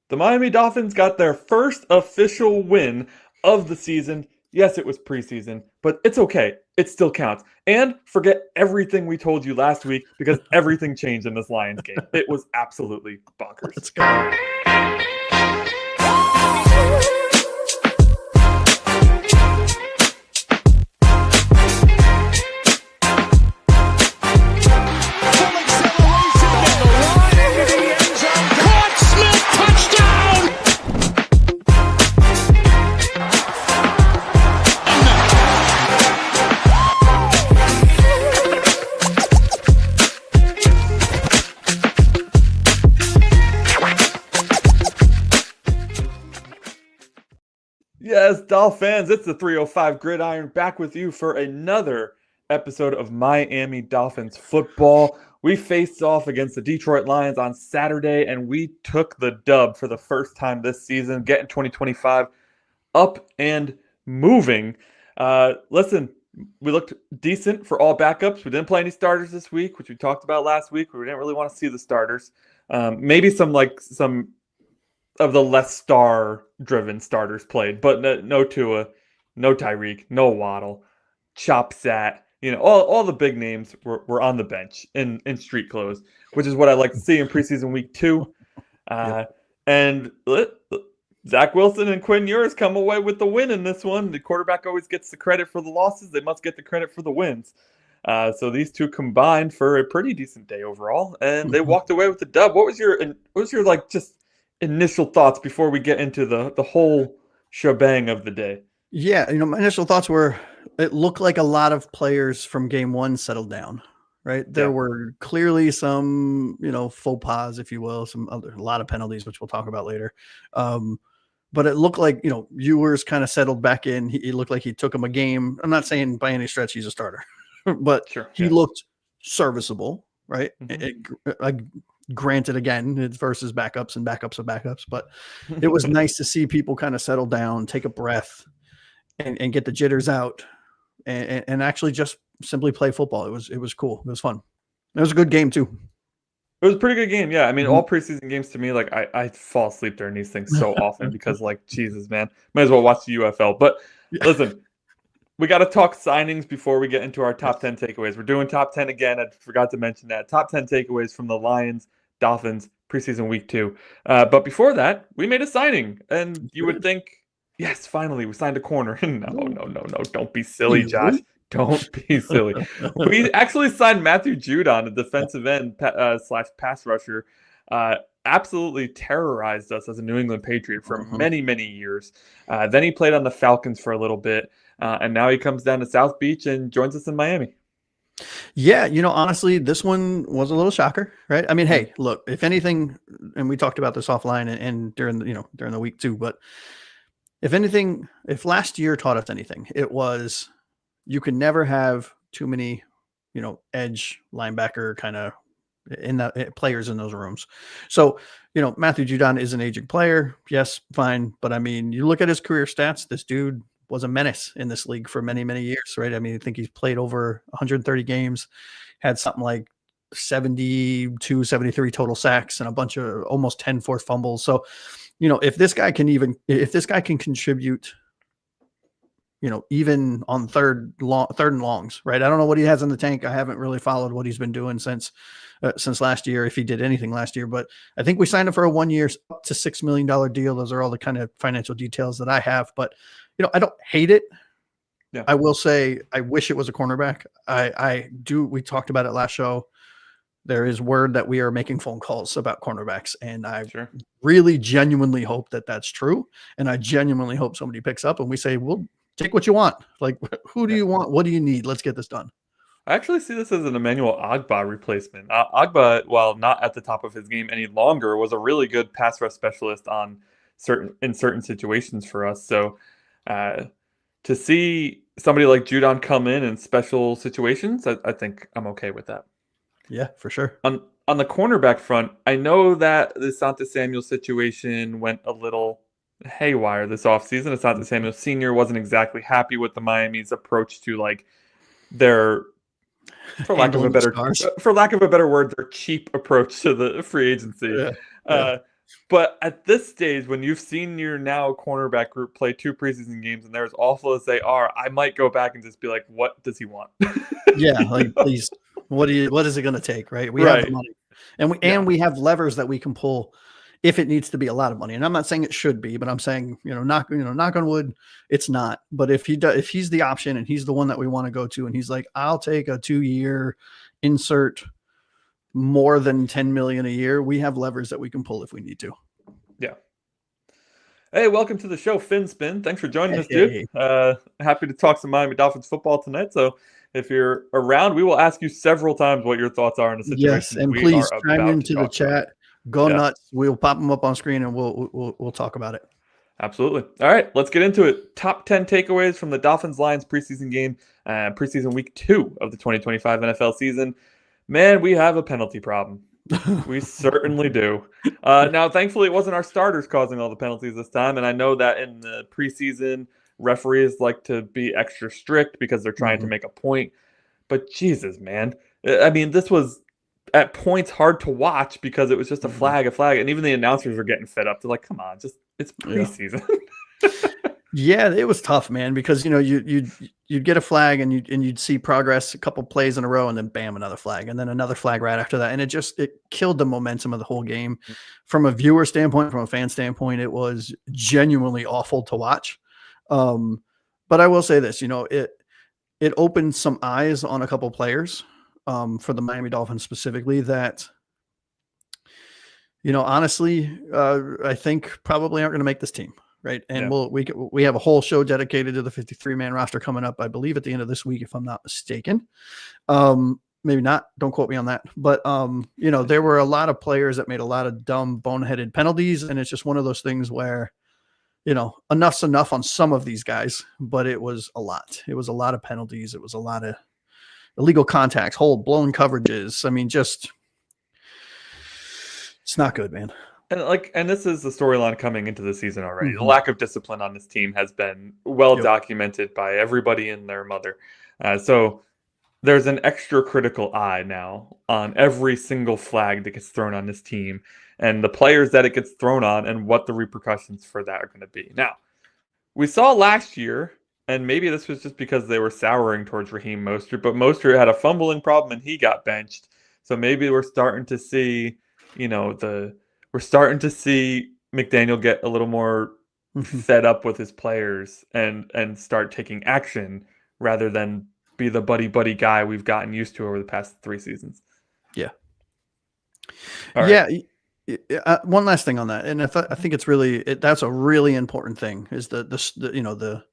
The Miami Dolphins got their first official win of the season. Yes, it was preseason, but it's okay. It still counts. And forget everything we told you last week because everything changed in this Lions game. It was absolutely bonkers. Let's go. Yes, Dolphins, it's the 305 Gridiron back with you for another episode of Miami Dolphins football. We faced off against the Detroit Lions on Saturday, and we took the dub for the first time this season, getting 2025 up and moving. Listen, we looked decent for all backups. We didn't play any starters this week, which we talked about last week. We didn't really want to see the starters. Maybe some of the less star-driven starters played, but no Tua, no Tyreek, no Waddle, Chop Sat. All the big names were on the bench in street clothes, which is what I like to see in preseason week 2. And Zach Wilson and Quinn Ewers come away with the win in this one. The quarterback always gets the credit for the losses. They must get the credit for the wins. So these two combined for a pretty decent day overall, and they walked away with the dub. What was your just initial thoughts before we get into the whole shebang of the day? Yeah, my initial thoughts were it looked like a lot of players from game 1 settled down, right? There were clearly some, faux pas, if you will, a lot of penalties, which we'll talk about later. But it looked like, Ewers kind of settled back in. He looked like he took him a game. I'm not saying by any stretch he's a starter, but he looked serviceable, right? Granted, again, it's versus backups and backups of backups, but it was nice to see people kind of settle down, take a breath, and get the jitters out, and actually just simply play football. It was cool. It was fun. It was a good game too. It was a pretty good game. Yeah, I mean, all preseason games to me, like I fall asleep during these things so often because, Jesus, man, might as well watch the UFL. But listen. We got to talk signings before we get into our top 10 takeaways. We're doing top 10 again. I forgot to mention that. Top 10 takeaways from the Lions, Dolphins, preseason week 2. But before that, we made a signing. And you would think, yes, finally, we signed a corner. No. Don't be silly, Josh. Don't be silly. We actually signed Matthew Judon, a defensive end / pass rusher. Absolutely terrorized us as a New England Patriot for many, many years. Then he played on the Falcons for a little bit. And now he comes down to South Beach and joins us in Miami. Yeah, honestly, this one was a little shocker, right? I mean, hey, look, if anything, and we talked about this offline and during the week too, but if anything, if last year taught us anything, it was you can never have too many, edge linebacker kind of players in those rooms. So, Matthew Judon is an aging player. Yes, fine. But I mean, you look at his career stats, this dude was a menace in this league for many, many years, right? I mean, I think he's played over 130 games, had something like 72, 73 total sacks and a bunch of almost 10 forced fumbles. So, if this guy can contribute, even on third and longs, right? I don't know what he has in the tank. I haven't really followed what he's been doing since last year, if he did anything last year, but I think we signed him for a 1 year up to $6 million deal. Those are all the kind of financial details that I have, but I don't hate it. Yeah. I will say I wish it was a cornerback. I do. We talked about it last show. There is word that we are making phone calls about cornerbacks, and I really genuinely hope that that's true. And I genuinely hope somebody picks up and we say, we'll take what you want. Like, who do you want? What do you need? Let's get this done. I actually see this as an Emmanuel Ogbah replacement. Ogbah, while not at the top of his game any longer, was a really good pass rush specialist in certain situations for us. So to see somebody like Judon come in special situations, I think I'm okay with that. Yeah, for sure. On the cornerback front, I know that the Asante Samuel situation went a little haywire this offseason. Asante Samuel Sr. wasn't exactly happy with the Miami's approach to their for lack of a better word, their cheap approach to the free agency. But at this stage, when you've seen your now cornerback group play 2 preseason games, and they're as awful as they are, I might go back and just be like, "What does he want?" Yeah, like, You know? please, what is it going to take, right? We have the Right. money, and Yeah. we have levers that we can pull if it needs to be a lot of money. And I'm not saying it should be, but I'm saying, knock on wood, it's not. But if he's the option and he's the one that we want to go to, and he's like, I'll take a 2-year, insert more than 10 million a year, we have levers that we can pull if we need to. Yeah. Hey, welcome to the show, Finn Spin. Thanks for joining us, dude. Hey. Happy to talk some Miami Dolphins football tonight. So if you're around, we will ask you several times what your thoughts are on the Yes, situation and we please are chime about to into the talk about. chat. Go Yeah. nuts. We'll pop them up on screen and we'll talk about it. Absolutely. All right, let's get into it. Top 10 takeaways from the Dolphins-Lions preseason game, preseason week 2 of the 2025 NFL season. Man, we have a penalty problem. We certainly do. Now, thankfully, it wasn't our starters causing all the penalties this time, and I know that in the preseason, referees like to be extra strict because they're trying to make a point. But Jesus, man. I mean, this was at points hard to watch because it was just a flag, and even the announcers were getting fed up. They're like, come on, it's preseason. Yeah, it was tough, man, because you'd get a flag and you'd see progress a couple plays in a row, and then bam, another flag, and then another flag right after that, and it killed the momentum of the whole game. From a viewer standpoint, from a fan standpoint, it was genuinely awful to watch. But I will say this, it opened some eyes on a couple players, for the Miami Dolphins specifically, that honestly, I think probably aren't going to make this team. Right. And we have a whole show dedicated to the 53-man roster coming up, I believe, at the end of this week, if I'm not mistaken. Maybe not. Don't quote me on that. But, there were a lot of players that made a lot of dumb, boneheaded penalties. And it's just one of those things where, enough's enough on some of these guys, but it was a lot. It was a lot of penalties. It was a lot of illegal contacts, blown coverages. I mean, just it's not good, man. And this is the storyline coming into the season already. The lack of discipline on this team has been well documented by everybody and their mother. So there's an extra critical eye now on every single flag that gets thrown on this team and the players that it gets thrown on and what the repercussions for that are going to be. Now, we saw last year, and maybe this was just because they were souring towards Raheem Mostert, but Mostert had a fumbling problem and he got benched. So maybe we're starting to see, we're starting to see McDaniel get a little more fed up with his players and start taking action rather than be the buddy guy we've gotten used to over the past 3 seasons. Yeah. All right. Yeah. One last thing on that, and I think it's really that's a really important thing is the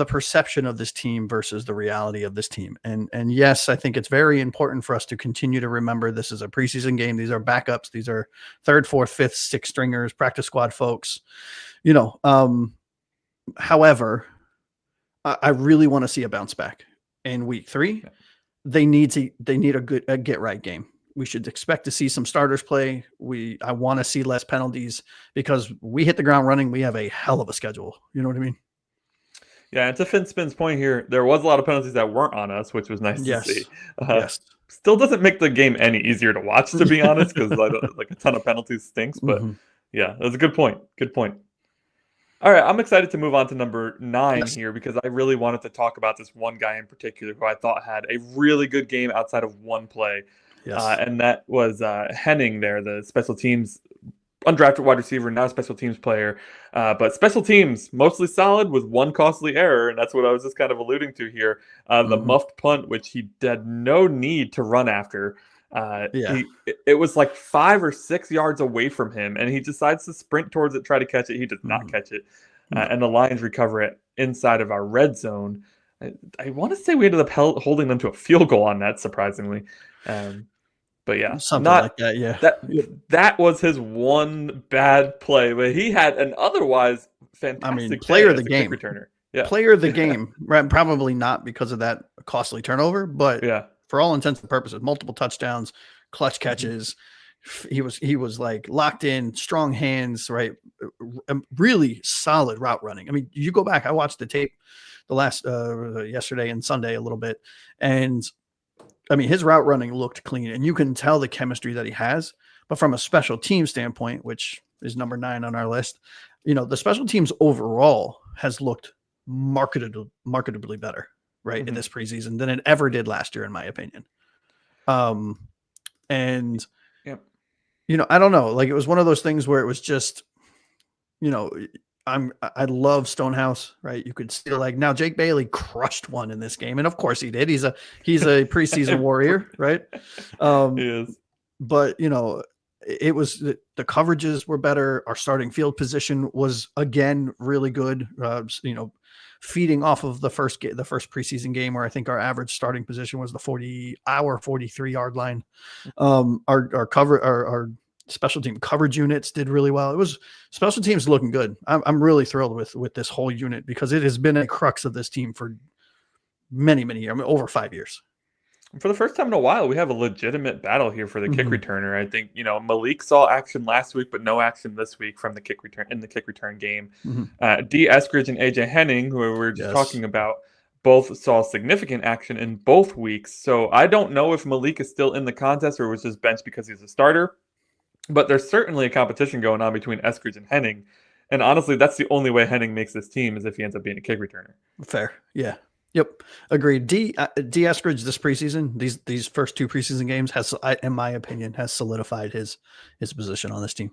perception of this team versus the reality of this team. And yes, I think it's very important for us to continue to remember this is a preseason game. These are backups. These are 3rd, 4th, 5th, 6th stringers, practice squad folks, however, I really want to see a bounce back in week 3. They need a get right game. We should expect to see some starters play. I want to see less penalties because we hit the ground running. We have a hell of a schedule. You know what I mean? Yeah, and to Finn Spin's point here, there was a lot of penalties that weren't on us, which was nice to see. Yes. Still doesn't make the game any easier to watch, to be honest, because like a ton of penalties stinks. But yeah, that's a good point. Good point. All right, I'm excited to move on to number 9 here because I really wanted to talk about this one guy in particular who I thought had a really good game outside of one play. And that was Henning there, the special teams undrafted wide receiver, now a special teams player. But special teams, mostly solid with one costly error, and that's what I was just kind of alluding to here. The muffed punt, which he had no need to run after. It was like 5 or 6 yards away from him, and he decides to sprint towards it, try to catch it. He does not catch it. And the Lions recover it inside of our red zone. I want to say we ended up holding them to a field goal on that, surprisingly. But yeah, something like that. Yeah, that was his one bad play, but he had an otherwise fantastic player of the game returner. Yeah, player of the game. Right? Probably not because of that costly turnover, but for all intents and purposes, multiple touchdowns, clutch catches. He was like locked in, strong hands, right? Really solid route running. I mean, you go back. I watched the tape the last yesterday and Sunday a little bit, and I mean, his route running looked clean, and you can tell the chemistry that he has. But from a special team standpoint, which is number 9 on our list, the special teams overall has looked marketably better, right, in this preseason than it ever did last year, in my opinion. And yep. I don't know, like it was one of those things where it was just, I love Stonehouse, right? You could see like now Jake Bailey crushed one in this game, and of course he did. He's a preseason warrior, right? He is. But it was the coverages were better. Our starting field position was again really good. Feeding off of the first preseason game where I think our average starting position was the 43-yard line. Our special team coverage units did really well. It was special teams looking good. I'm really thrilled with this whole unit because it has been a crux of this team for many years. I mean, over 5 years. For the first time in a while, we have a legitimate battle here for the kick returner. I think, Malik saw action last week, but no action this week from the kick return game. D. Eskridge and AJ Henning, who we were just talking about, both saw significant action in both weeks. So I don't know if Malik is still in the contest or was just benched because he's a starter, but there's certainly a competition going on between Eskridge and Henning. And honestly, that's the only way Henning makes this team is if he ends up being a kick returner. Fair. Yeah. Yep, agreed. D. Eskridge this preseason, these first 2 preseason games has, in my opinion, has solidified his position on this team.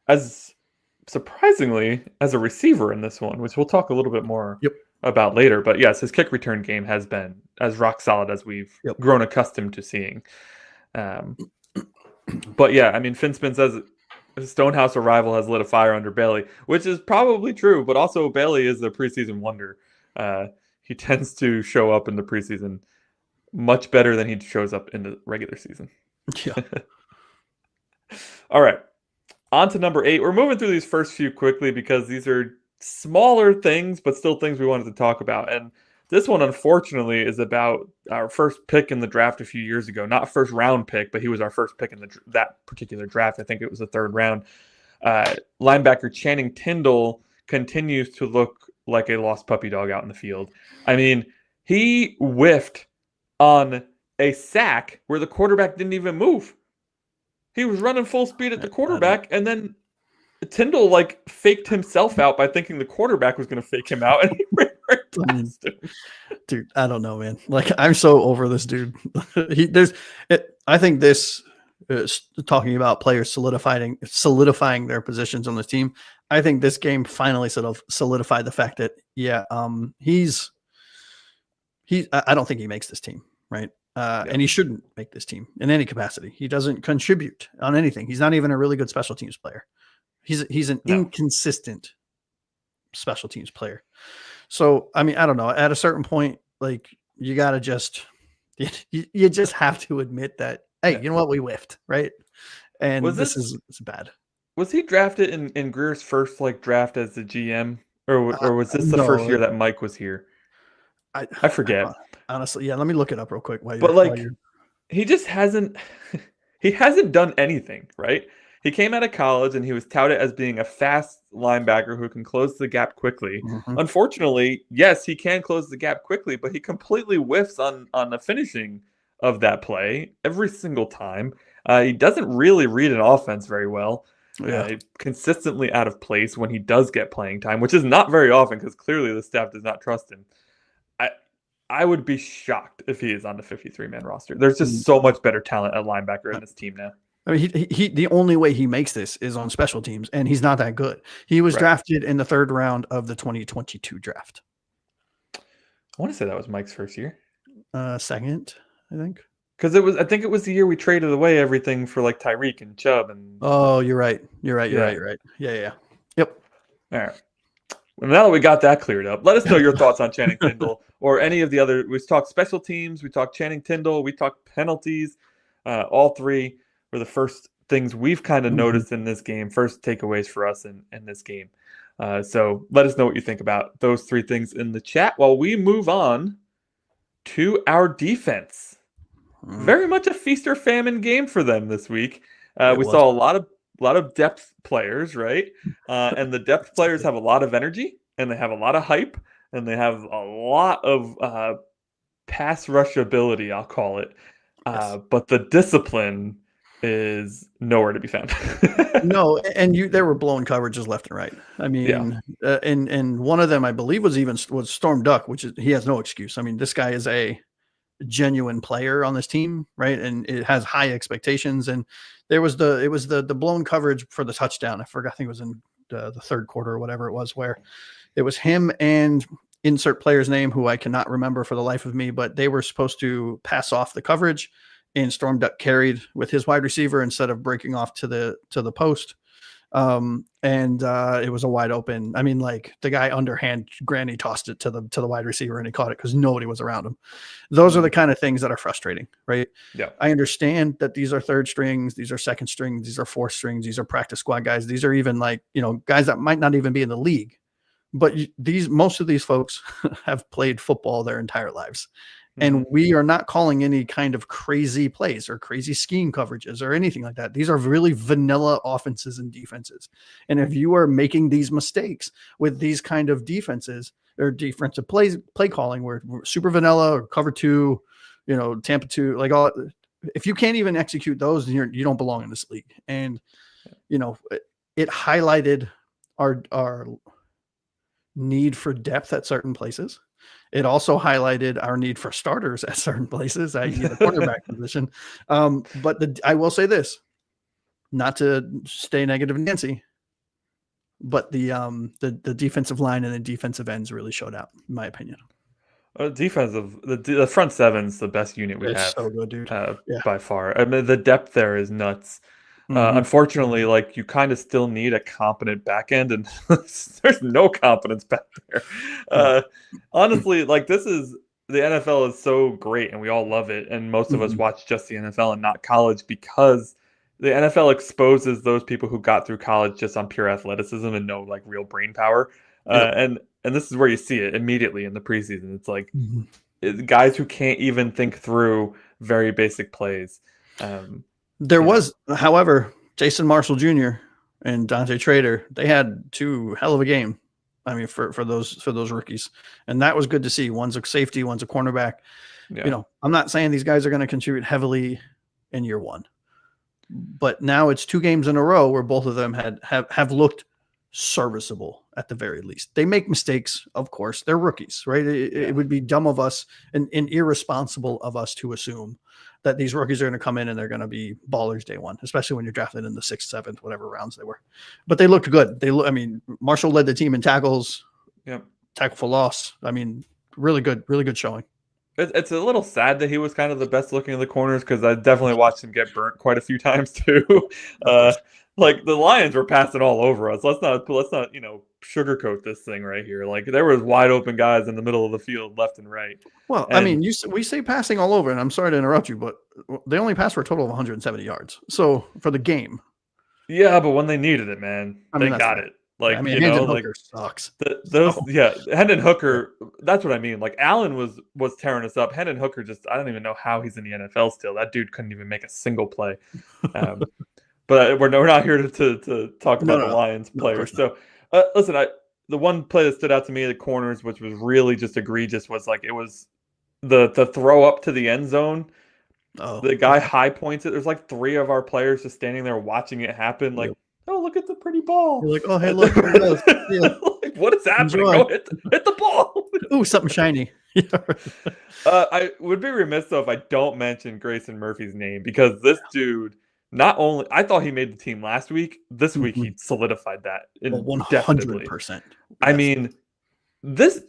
As surprisingly as a receiver in this one, which we'll talk a little bit more about later. But yes, his kick return game has been as rock solid as we've grown accustomed to seeing. But yeah, I mean, Finspin says Stonehouse arrival has lit a fire under Bailey, which is probably true. But also Bailey is a preseason wonder. He tends to show up in the preseason much better than he shows up in the regular season. Yeah. All right. On to number 8. We're moving through these first few quickly because these are smaller things, but still things we wanted to talk about. And this one, unfortunately, is about our first pick in the draft a few years ago. Not a first round pick, but he was our first pick in that particular draft. I think it was the 3rd round. Linebacker Channing Tindall continues to look like a lost puppy dog out in the field. I mean, he whiffed on a sack where the quarterback didn't even move. He was running full speed at the quarterback, and then Tindall faked himself out by thinking the quarterback was going to fake him out, and he ran right past him. Dude, I don't know, man. I'm so over this dude. I think this talking about players solidifying their positions on this team. I think this game finally sort of solidified the fact that I don't think he makes this team, right? And he shouldn't make this team in any capacity. He doesn't contribute on anything. He's not even a really good special teams player. He's an inconsistent special teams player. So, I mean, I don't know. At a certain point, you got to you just have to admit that, hey, you know what? We whiffed, right? And it's bad. Was he drafted in Greer's first draft as the GM, or was this the first year that Mike was here? I forget. Honestly, yeah. Let me look it up real quick. He just hasn't. He hasn't done anything, right? He came out of college and he was touted as being a fast linebacker who can close the gap quickly. Unfortunately, yes, he can close the gap quickly, but he completely whiffs on the finishing of that play every single time. He doesn't really read an offense very well. Consistently out of place when he does get playing time, which is not very often because clearly the staff does not trust him. I would be shocked if he is on the 53-man roster. There's just so much better talent at linebacker in this team now. I mean, he the only way he makes this is on special teams, and he's not that good. He was drafted in the 3rd round of the 2022 draft. I want to say that was Mike's first year. 2nd, I think. Because I think it was the year we traded away everything for Tyreek and Chubb and. Oh, you're right. You're right. Yeah. Yep. All right. Well, now that we got that cleared up, let us know your thoughts on Channing Tindall or any of the other. We talked special teams, we talked Channing Tindall, we talked penalties. All 3 were the first things we've kind of noticed in this game. First takeaways for us in this game. So let us know what you think about those 3 things in the chat while we move on to our defense. Very much a feast or famine game for them this week. We saw a lot of depth players, right? And the depth players have a lot of energy, and they have a lot of hype, and they have a lot of pass rush ability, I'll call it. But the discipline is nowhere to be found. No, and there were blown coverages left and right. I mean, and one of them I believe was Storm Duck, which is he has no excuse. I mean, this guy is a genuine player on this team, right? And it has high expectations. And it was the blown coverage for the touchdown. I forgot. I think it was in the third quarter or whatever it was, where it was him and insert player's name, who I cannot remember for the life of me, but they were supposed to pass off the coverage, and Storm Duck carried with his wide receiver instead of breaking off to the post. It was a wide open. I mean, like the guy underhand granny tossed it to the wide receiver and he caught it because nobody was around him. Those are the kind of things that are frustrating, right? Yeah. I understand that these are third strings, these are second strings, these are fourth strings, these are practice squad guys. These are even like, guys that might not even be in the league, but most of these folks have played football their entire lives. And we are not calling any kind of crazy plays or crazy scheme coverages or anything like that. These are really vanilla offenses and defenses. And if you are making these mistakes with these kind of defenses or defensive play calling, where we're super vanilla or cover two, Tampa two, like all, if you can't even execute those, then you don't belong in this league. And, it highlighted our need for depth at certain places. It also highlighted our need for starters at certain places, i.e. the quarterback position. But I will say this, not to stay negative Nancy, but the defensive line and the defensive ends really showed out, in my opinion. The front seven's the best unit we have. So good, dude. By far. I mean, the depth there is nuts. Unfortunately, like you kind of still need a competent back end, and there's no competence back there. Honestly, like the NFL is so great, and we all love it, and most of us watch just the NFL and not college because the NFL exposes those people who got through college just on pure athleticism and no like real brain power. And this is where you see it immediately in the preseason. It's like guys who can't even think through very basic plays. However, Jason Marshall Jr. and Dante Trader, they had two hell of a game. I mean, for those rookies, and that was good to see. One's a safety, one's a cornerback. Yeah. I'm not saying these guys are going to contribute heavily in year one, but now it's 2 games in a row where both of them have looked serviceable at the very least. They make mistakes, of course. They're rookies, right? It would be dumb of us and irresponsible of us to assume that these rookies are going to come in and they're going to be ballers day one, especially when you're drafted in the 6th, 7th, whatever rounds they were. But they looked good. Marshall led the team in tackles, tackle for loss. I mean, really good showing. It's a little sad that he was kind of the best looking of the corners because I definitely watched him get burnt quite a few times too. Like the Lions were passing all over us. Let's not sugarcoat this thing right here. Like there was wide open guys in the middle of the field, left and right. Well, we say passing all over, and I'm sorry to interrupt you, but they only passed for a total of 170 yards. So for the game. Yeah, but when they needed it, man, they got it. Like Hendon Hooker sucks. Hendon Hooker. That's what I mean. Like Allen was tearing us up. Hendon Hooker I don't even know how he's in the NFL still. That dude couldn't even make a single play. But we're not here to talk about the Lions players. So listen, the one play that stood out to me, the corners, which was really just egregious, was like it was the throw up to the end zone. Oh, the guy high points it. There's like 3 of our players just standing there watching it happen. Like, oh, look at the pretty ball. You're like, oh, hey, look. Like, what is happening? Go hit the ball. Ooh, something shiny. I would be remiss though if I don't mention Grayson Murphy's name because this dude. Not only I thought he made the team last week, this week he solidified that. 100%. I mean, just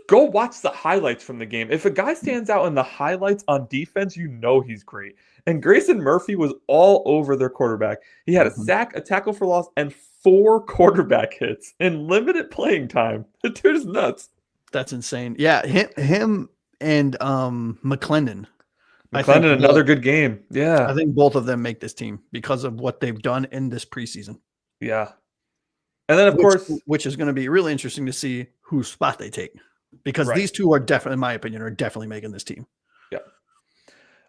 go watch the highlights from the game. If a guy stands out in the highlights on defense, he's great. And Grayson Murphy was all over their quarterback. He had a sack, a tackle for loss, and 4 quarterback hits in limited playing time. The dude is nuts. That's insane. Yeah, him and McClendon. McClendon, another good game. Yeah. I think both of them make this team because of what they've done in this preseason. Yeah. And then, of course, which is going to be really interesting to see whose spot they take because these two are definitely, in my opinion, making this team. Yeah.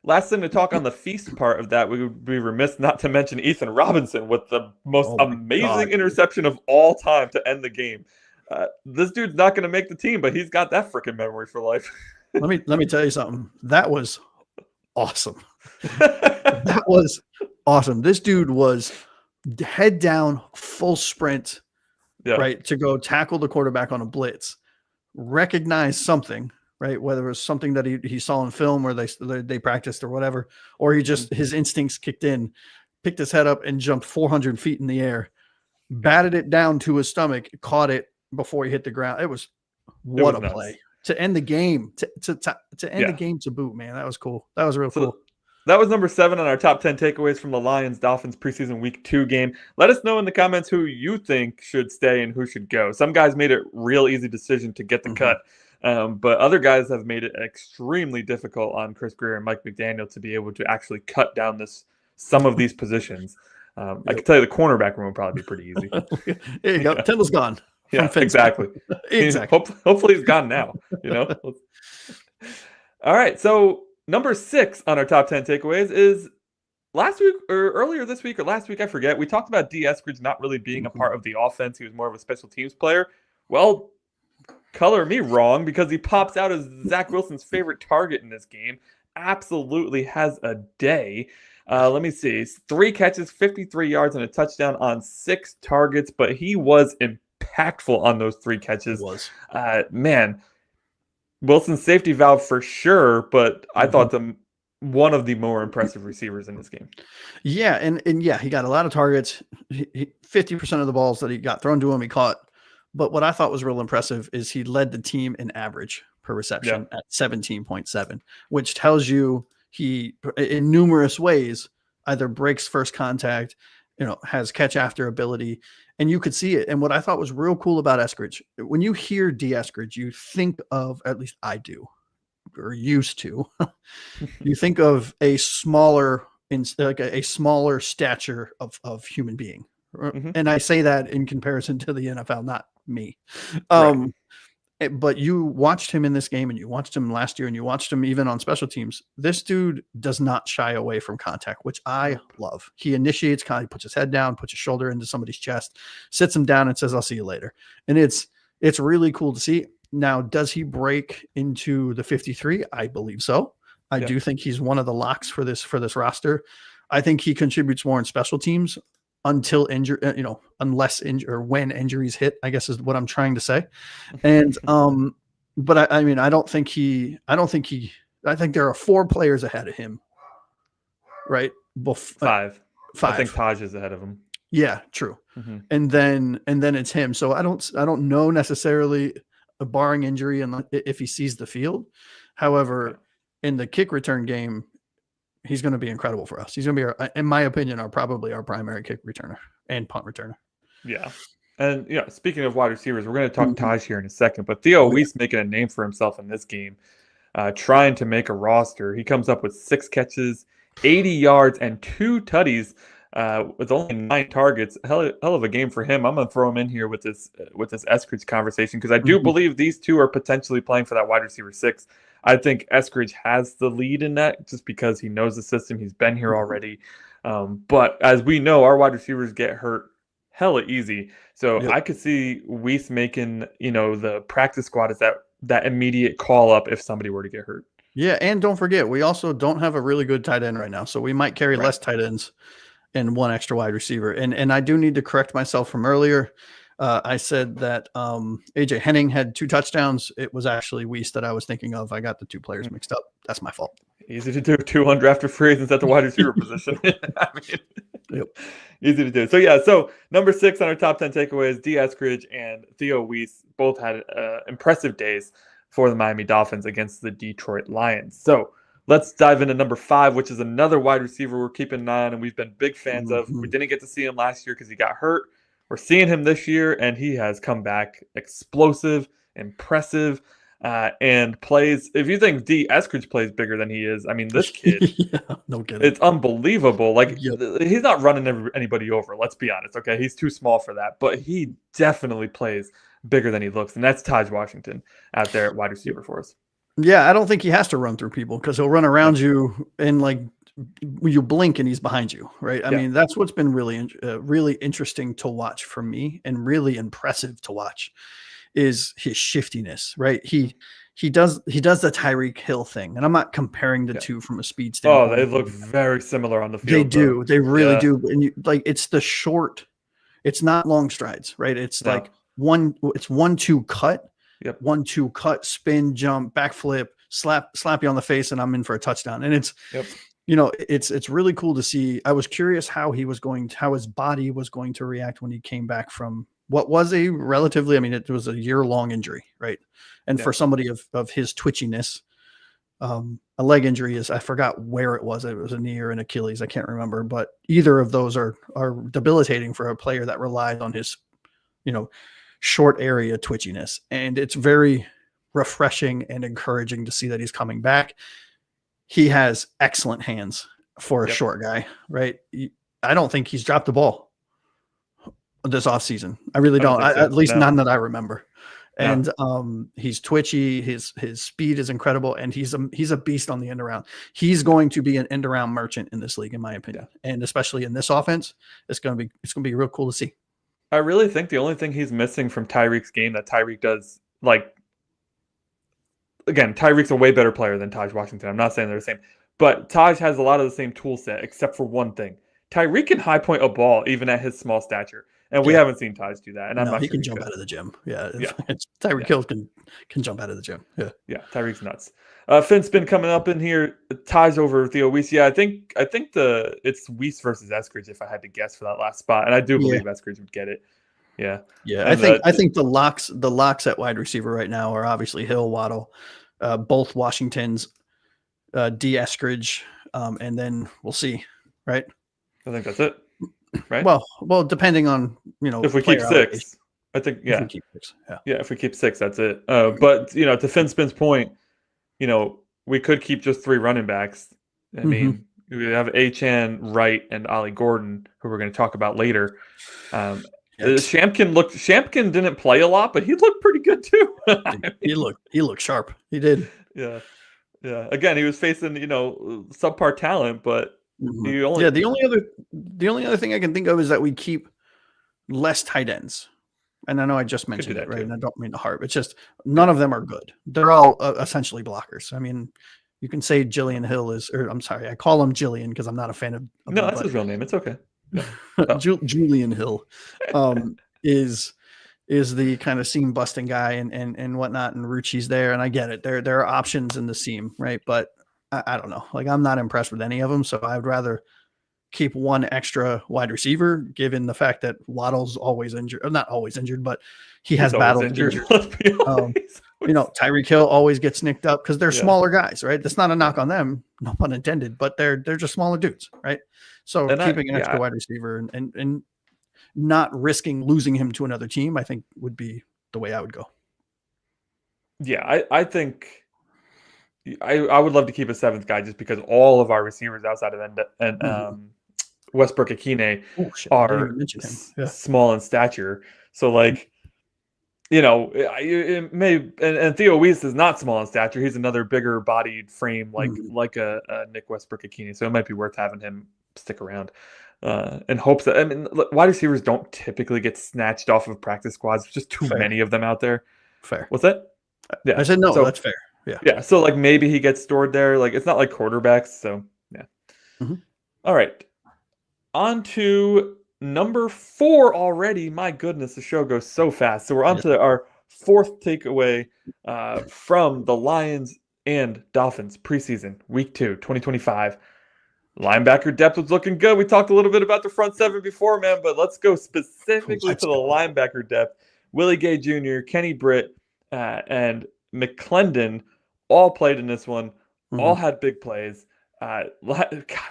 Last thing to talk on the feast part of that, we would be remiss not to mention Ethan Robinson with the most amazing interception of all time to end the game. This dude's not going to make the team, but he's got that freaking memory for life. Let me tell you something. That was awesome. That was awesome. This dude was head down, full sprint, Yeah. right, to go tackle the quarterback on a blitz, recognize something, right, whether it was something that he saw in film or they practiced or whatever, or he just his instincts kicked in, picked his head up and jumped 400 feet in the air, batted it down to his stomach, caught it before he hit the ground. It was a nuts. Play to end the game, to end the game to boot, man. That was cool. That was real cool. That was number 7 on our top 10 takeaways from the Lions-Dolphins preseason week 2 game. Let us know in the comments who you think should stay and who should go. Some guys made it real easy decision to get the cut, but other guys have made it extremely difficult on Chris Grier and Mike McDaniel to be able to actually cut down some of these positions. I can tell you the cornerback room will probably be pretty easy. There you go. Tindall's gone. Yeah, exactly. Hopefully he's gone now. All right, so number 6 on our top 10 takeaways is last week or earlier this week or last week, I forget. We talked about D. Eskridge not really being a part of the offense. He was more of a special teams player. Well, color me wrong, because he pops out as Zach Wilson's favorite target in this game. Absolutely has a day. Let me see. 3 catches, 53 yards, and a touchdown on 6 targets, but he was impactful on those 3 catches. Man, Wilson's safety valve for sure, but I thought one of the more impressive receivers in this game. Yeah, and yeah, he got a lot of targets. 50% of the balls that he got thrown to him, he caught. But what I thought was real impressive is he led the team in average per reception at 17.7, which tells you he, in numerous ways, either breaks first contact, has catch after ability, and you could see it. And what I thought was real cool about Eskridge, when you hear D. Eskridge, you think of, at least I do, or used to, you think of a smaller stature of human being. And I say that in comparison to the NFL, not me. But you watched him in this game, and you watched him last year, and you watched him even on special teams. This dude does not shy away from contact, which I love. He initiates contact, he puts his head down, puts his shoulder into somebody's chest, sits him down, and says, "I'll see you later." And it's really cool to see. Now, does he break into the 53? I believe so. I do think he's one of the locks for this roster. I think he contributes more in special teams until injury, unless or when injuries hit, I guess is what I'm trying to say. And but I mean, I think there are 4 players ahead of him, right? 5. I think Taj is ahead of him. Yeah, true. And then it's him. So I don't know necessarily, barring injury, and if he sees the field. However, in the kick return game, he's going to be incredible for us. He's going to be, in my opinion, probably our primary kick returner and punt returner. Yeah. And speaking of wide receivers, we're going to talk Taj here in a second, but Theo Weiss making a name for himself in this game, trying to make a roster. He comes up with 6 catches, 80 yards, and 2 tutties with only 9 targets. Hell of a game for him. I'm going to throw him in here with this Eskridge conversation, because I do believe these two are potentially playing for that wide receiver 6. I think Eskridge has the lead in that just because he knows the system. He's been here already. But as we know, our wide receivers get hurt hella easy. So I could see Weiss making, the practice squad as that immediate call up if somebody were to get hurt. Yeah, and don't forget, we also don't have a really good tight end right now. So we might carry less tight ends and 1 extra wide receiver. And I do need to correct myself from earlier. I said that AJ Henning had 2 touchdowns. It was actually Weiss that I was thinking of. I got the 2 players mixed up. That's my fault. Easy to do 2 undrafted free agents at the wide receiver position. Easy to do. So number 6 on our top 10 takeaways, D. Eskridge and Theo Weiss both had impressive days for the Miami Dolphins against the Detroit Lions. So let's dive into number 5, which is another wide receiver we're keeping an eye on and we've been big fans of. We didn't get to see him last year because he got hurt. We're seeing him this year, and he has come back explosive, impressive, and plays. If you think D. Eskridge plays bigger than he is, I mean, this kid, no kidding. It's unbelievable. Like, he's not running anybody over. Let's be honest, okay? He's too small for that, but he definitely plays bigger than he looks, and that's Taj Washington out there at wide receiver for us. Yeah, I don't think he has to run through people because he'll run around you and you blink and he's behind you, right? I mean, that's what's been really interesting to watch for me and really impressive to watch is his shiftiness, right? He he does the Tyreek Hill thing, and I'm not comparing the two from a speed standpoint. Oh, they look very similar on the They field. do. They really do. And it's the short. It's not long strides, right? It's like it's 1-2 cut. Yep. 1-2 cut, spin, jump, backflip, slap you on the face, and I'm in for a touchdown. And it's it's really cool to see. I was curious how his body was going to react when he came back from what was a relatively, it was a year-long injury, right? And for somebody of his twitchiness, a leg injury is, I forgot where it was. It was a knee or an Achilles. I can't remember, but either of those are debilitating for a player that relies on his, short area twitchiness. And it's very refreshing and encouraging to see that he's coming back. He has excellent hands for a short guy, right? I don't think he's dropped the ball this offseason. I really don't. At least none that I remember. And he's twitchy. His speed is incredible, and he's a beast on the end around. He's going to be an end around merchant in this league, in my opinion, and especially in this offense, it's going to be real cool to see. I really think the only thing he's missing from Tyreek's game that Tyreek does, again, Tyreek's a way better player than Taj Washington. I'm not saying they're the same, but Taj has a lot of the same tool set, except for one thing. Tyreek can high point a ball even at his small stature. And we haven't seen Taj do that. And I'm not he sure can jump out of the gym. Tyreek Hill can jump out of the gym. Yeah, Tyreek's nuts. Finn's been coming up in here. Ties over Theo Weiss. Yeah, I think it's Weiss versus Eskridge if I had to guess for that last spot, and I do believe Eskridge would get it. Yeah. And I think the locks at wide receiver right now are obviously Hill, Waddle, both Washingtons, D Eskridge, and then we'll see. Right. I think that's it. Right. Well, depending on if we keep six, I think if we keep six, if we keep six, that's it. But to Finspin's point, we could keep just 3 running backs. I mean, we have Achane, Wright, and Ollie Gordon, who we're going to talk about later. Shampkin didn't play a lot, but he looked pretty good too. He looked sharp. He did. Yeah. Again, he was facing subpar talent, but. The only other thing I can think of is that we keep less tight ends, and I know I just mentioned it, right? And I don't mean to harp. It's just none of them are good. They're all essentially blockers. I mean, you can say Jillian Hill I call him Jillian because I'm not a fan of. No, that's his real name. It's okay. Julian Hill is the kind of seam busting guy and whatnot, and Rucci's there, and I get it. There are options in the seam, right? But I don't know. I'm not impressed with any of them. So I'd rather keep one extra wide receiver, given the fact that Waddle's always injured. Not always injured, but he's battled injured. Tyreek Hill always gets nicked up because they're smaller guys, right? That's not a knock on them, no pun intended, but they're just smaller dudes, right? So keeping an extra wide receiver and not risking losing him to another team, I think would be the way I would go. Yeah, I think I would love to keep a 7th guy just because all of our receivers outside of Westbrook Akine are small in stature. So it may and Theo Weiss is not small in stature. He's another bigger bodied frame like a Nick Westbrook Akine. So it might be worth having him stick around in hopes that wide receivers don't typically get snatched off of practice squads. There's just too many of them out there. Fair. What's that? Yeah. I said no. So, that's fair. Yeah. So maybe he gets stored there. It's not like quarterbacks. So yeah. All right. On to number 4 already. My goodness, the show goes so fast. So we're on to our 4th takeaway from the Lions and Dolphins preseason, week 2, 2025. Linebacker depth was looking good. We talked a little bit about the front 7 before, man, but let's go specifically to the linebacker depth. Willie Gay Jr., Kenny Britt, and McClendon all played in this one, all had big plays.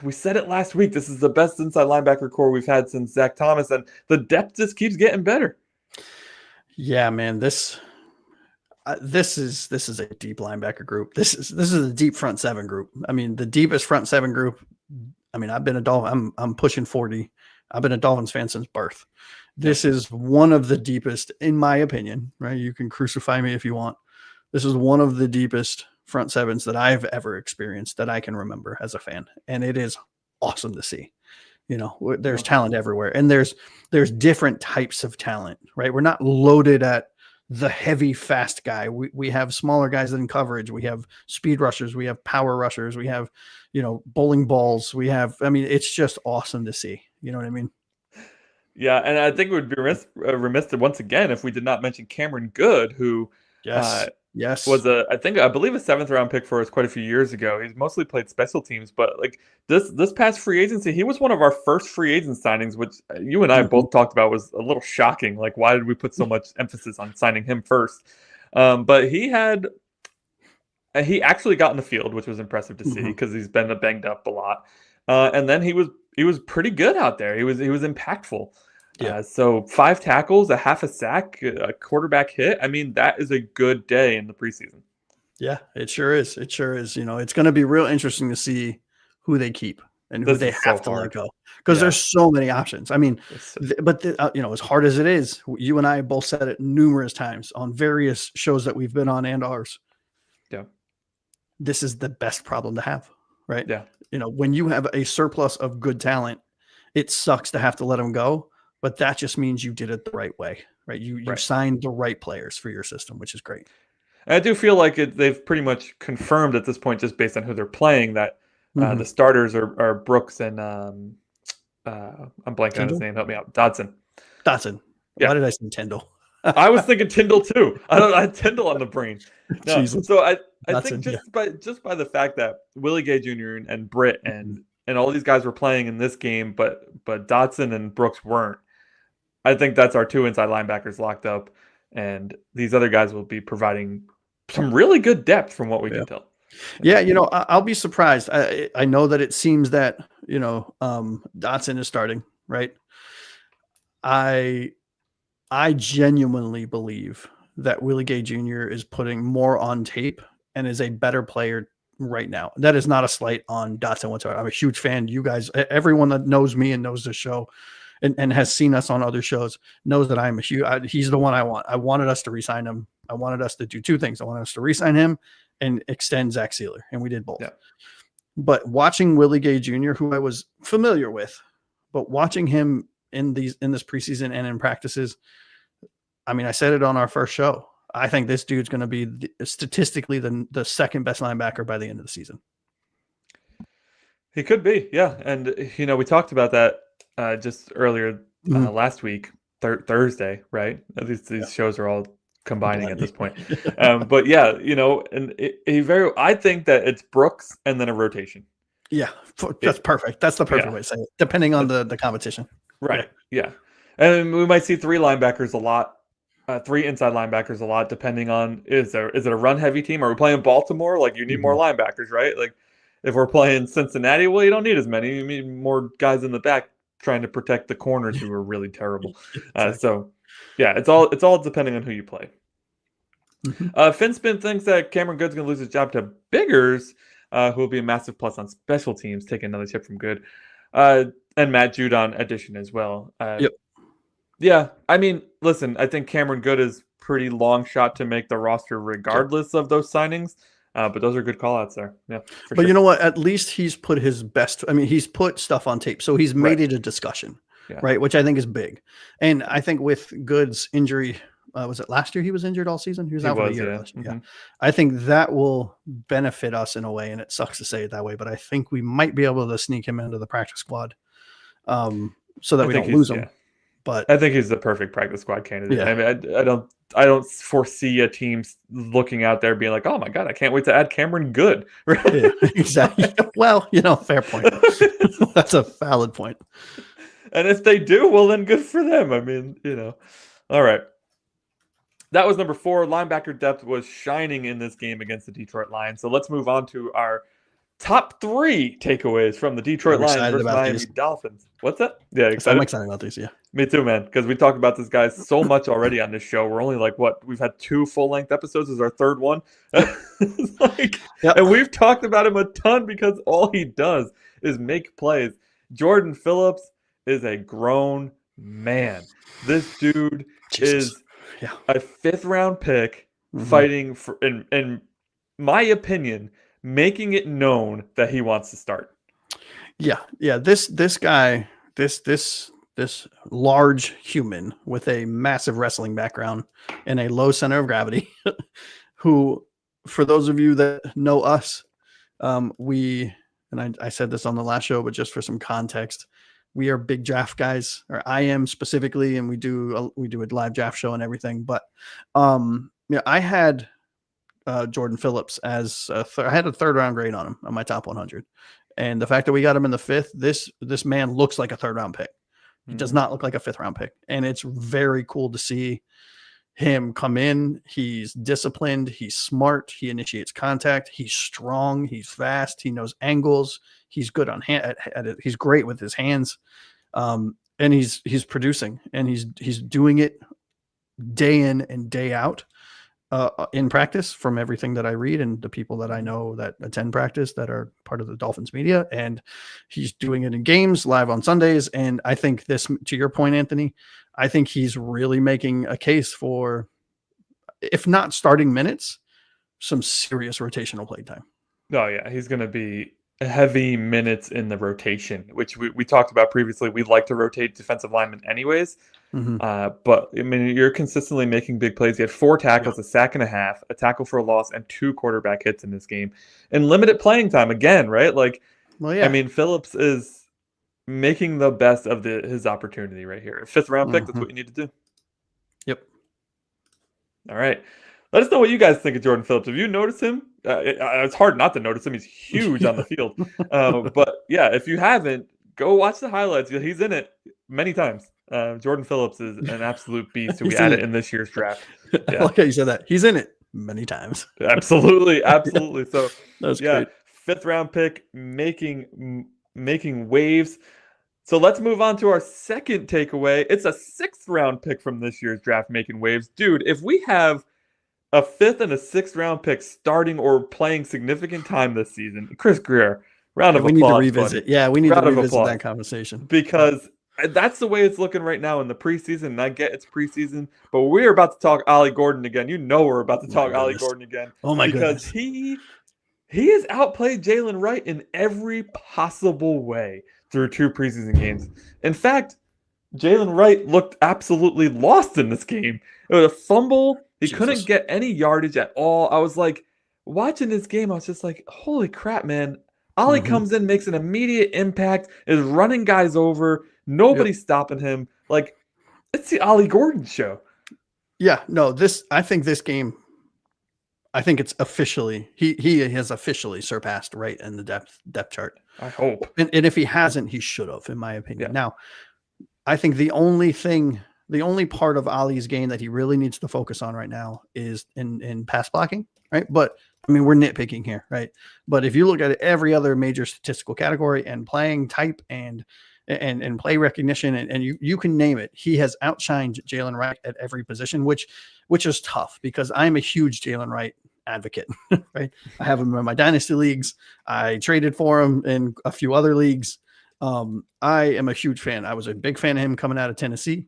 We said it last week. This is the best inside linebacker core we've had since Zach Thomas, and the depth just keeps getting better. Yeah, man. This is a deep linebacker group. This is a deep front 7 group. I mean, the deepest front 7 group. I mean, I've been a Dolphin. I'm pushing 40. I've been a Dolphins fan since birth. This is one of the deepest, in my opinion. Right? You can crucify me if you want. This is one of the deepest front 7s that I've ever experienced that I can remember as a fan. And it is awesome to see. There's talent everywhere, and there's different types of talent, right? We're not loaded at the heavy, fast guy. We have smaller guys in coverage. We have speed rushers. We have power rushers. We have, bowling balls. I mean, it's just awesome to see. You know what I mean? Yeah, and I think it would be remiss once again if we did not mention Cameron Good, who Yes. was Yes. I believe a seventh round pick for us quite a few years ago. He's mostly played special teams, but like this past free agency, he was one of our first free agent signings, which you and I Mhm. both talked about was a little shocking. Like, why did we put so much emphasis on signing him first? But he actually got in the field, which was impressive to see Mhm. because he's been banged up a lot. And then he was pretty good out there. He was impactful. Yeah. So 5 tackles, a half a sack, a quarterback hit. I mean, that is a good day in the preseason. Yeah, it sure is. It sure is. It's going to be real interesting to see who they keep and who This they is so have to let hard. go, because Yeah. there's so many options. I mean, It's, as hard as it is, you and I both said it numerous times on various shows that we've been on and ours. yeah. This is the best problem to have, right? Yeah. When you have a surplus of good talent, it sucks to have to let them go, but that just means you did it the right way, right? You Right. signed the right players for your system, which is great. And I do feel like they've pretty much confirmed at this point, just based on who they're playing, that Mm-hmm. the starters are Brooks and I'm blanking on his Tyndall? name. Help me out. Dodson. Dotson. Yeah. Why did I say Tyndall? I was thinking Tyndall too. I had Tyndall on the brain. No, Jesus. so I think Dotson, yeah. just by the fact that Willie Gay Jr. and Britt Mhm. and all these guys were playing in this game, but Dotson and Brooks weren't. I think that's our two inside linebackers locked up, and these other guys will be providing some really good depth from what we Yeah. can tell. Yeah, I'll be surprised. I know that it seems that, Dotson is starting, right? I I genuinely believe that Willie Gay Jr. is putting more on tape and is a better player right now. That is not a slight on Dotson whatsoever. I'm a huge fan. You guys, everyone that knows me and knows the show and has seen us on other shows knows that I'm a huge, he's the one I want. I wanted us to re-sign him. I wanted us to do two things. I wanted us to re-sign him and extend Zach Sealer, and we did both. Yeah. But watching Willie Gay Jr., who I was familiar with, but watching him in this preseason and in practices, I mean, I said it on our first show. I think this dude's going to be statistically the second best linebacker by the end of the season. He could be, yeah. And we talked about that just earlier last week, Thursday, right? These shows are all combining at this point. But yeah, and I think that it's Brooks and then a rotation. Yeah, that's perfect. That's the perfect way to say it, depending on the competition. Right. Yeah. And we might see three linebackers a lot. Three inside linebackers a lot, depending on is it a run heavy team? Are we playing Baltimore? Like, you need more linebackers, right? Like, if we're playing Cincinnati, well, you don't need as many. You need more guys in the back trying to protect the corners who are really terrible. Exactly. So, yeah, it's all depending on who you play. Finspin thinks that Cameron Good's going to lose his job to Biggers, who will be a massive plus on special teams, taking another tip from Good, and Matt Judon addition as well. Yep. Yeah, I mean, listen, I think Cameron Good is pretty long shot to make the roster regardless of those signings, but those are good call-outs there. Yeah, but sure. You know what? At least he's put his best. I mean, he's put stuff on tape, so he's made it a discussion, right? Which I think is big. And I think with Good's injury, was it last year he was injured all season? He was out for the year. Yeah. I think that will benefit us in a way, and it sucks to say it that way, but I think we might be able to sneak him into the practice squad so that we don't lose him. But I think he's the perfect practice squad candidate. Yeah. I mean, I don't foresee a team looking out there being like, "Oh my god, I can't wait to add Cameron Good." Yeah, exactly. Well, fair point. That's a valid point. And if they do, well, then good for them. I mean, all right. That was number 4. Linebacker depth was shining in this game against the Detroit Lions. So let's move on to our top 3 takeaways from the Detroit Lions versus Miami Dolphins. What's that? Yeah, excited? I'm excited about these, yeah. Me too, man, because we talked about this guy so much already on this show. We're only like, we've had 2 full-length episodes. This is our 3rd one. And we've talked about him a ton because all he does is make plays. Jordan Phillips is a grown man. This dude is a 5th-round pick fighting for, in my opinion, making it known that he wants to start. Yeah. This guy, this this large human with a massive wrestling background and a low center of gravity, who, for those of you that know us, I said this on the last show, but just for some context, we are big draft guys, or I am specifically, and we do a live draft show and everything. But I had Jordan Phillips as I had a third round grade on him on my top 100, and the fact that we got him in the fifth, this man looks like a third round pick. He does not look like a fifth round pick, and it's very cool to see him come in. He's disciplined, he's smart, he initiates contact, he's strong, he's fast, he knows angles, he's good on hand at it. He's great with his hands, and he's producing, and he's doing it day in and day out in practice, from everything that I read and the people that I know that attend practice that are part of the Dolphins media. And he's doing it in games live on Sundays. And I think this, to your point, Anthony, I think he's really making a case for, if not starting minutes, some serious rotational play time. Oh yeah, he's going to be heavy minutes in the rotation, which we talked about previously. We like to rotate defensive linemen anyways. But I mean, you're consistently making big plays. He had 4 tackles, a sack and a half, a tackle for a loss, and 2 quarterback hits in this game, and limited playing time again, right? Like, I mean, Phillips is making the best of his opportunity right here. 5th round pick, that's what you need to do. Yep. All right. Let us know what you guys think of Jordan Phillips. Have you noticed him? It's hard not to notice him. He's huge on the field. But yeah, if you haven't, go watch the highlights. He's in it many times. Jordan Phillips is an absolute beast. We added in this year's draft. Yeah. I like how you said that. He's in it many times. Absolutely. So that's great. 5th round pick, making waves. So let's move on to our second takeaway. It's a 6th round pick from this year's draft, making waves. Dude, if we have a 5th and a 6th round pick starting or playing significant time this season, Chris Greer, round of applause. We need to revisit. Buddy. Yeah, we need to revisit that conversation. Because that's the way it's looking right now in the preseason. And I get it's preseason, but we're about to talk Ollie Gordon again. You know we're about to talk Ollie Gordon again. Oh my goodness. Because he has outplayed Jalen Wright in every possible way through 2 preseason games. In fact, Jalen Wright looked absolutely lost in this game. It was a fumble. He couldn't get any yardage at all. I was like, watching this game, I was just like, holy crap, man. Ollie comes in, makes an immediate impact, is running guys over. Nobody's stopping him. Like, it's the Ollie Gordon show. Yeah, no, I think this game, I think it's officially, he has officially surpassed Wright in the depth chart. I hope. And if he hasn't, he should have, in my opinion. Yeah. Now, I think the only part of Ollie's game that he really needs to focus on right now is in pass blocking, right? But I mean, we're nitpicking here, right? But if you look at every other major statistical category and playing type and play recognition, and you can name it, he has outshined Jalen Wright at every position, which is tough because I'm a huge Jalen Wright advocate, right? I have him in my dynasty leagues. I traded for him in a few other leagues. I am a huge fan. I was a big fan of him coming out of Tennessee.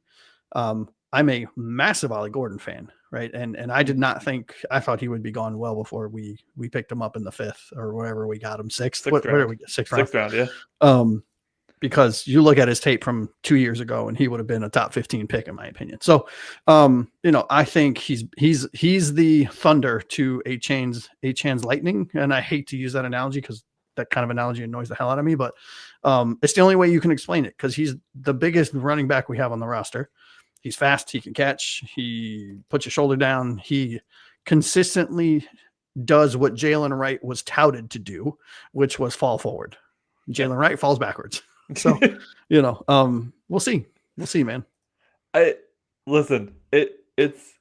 I'm a massive Ollie Gordon fan, right? And I thought he would be gone well before we picked him up in the 5th or wherever we got him, 6th. What did we get? 6th round. 6th round, yeah. Because you look at his tape from 2 years ago and he would have been a top 15 pick in my opinion. So, I think he's the thunder to a Chan's lightning. And I hate to use that analogy because that kind of analogy annoys the hell out of me, but it's the only way you can explain it because he's the biggest running back we have on the roster. He's fast. He can catch. He puts your shoulder down. He consistently does what Jalen Wright was touted to do, which was fall forward. Jalen Wright falls backwards. So, we'll see. We'll see, man. Listen, it's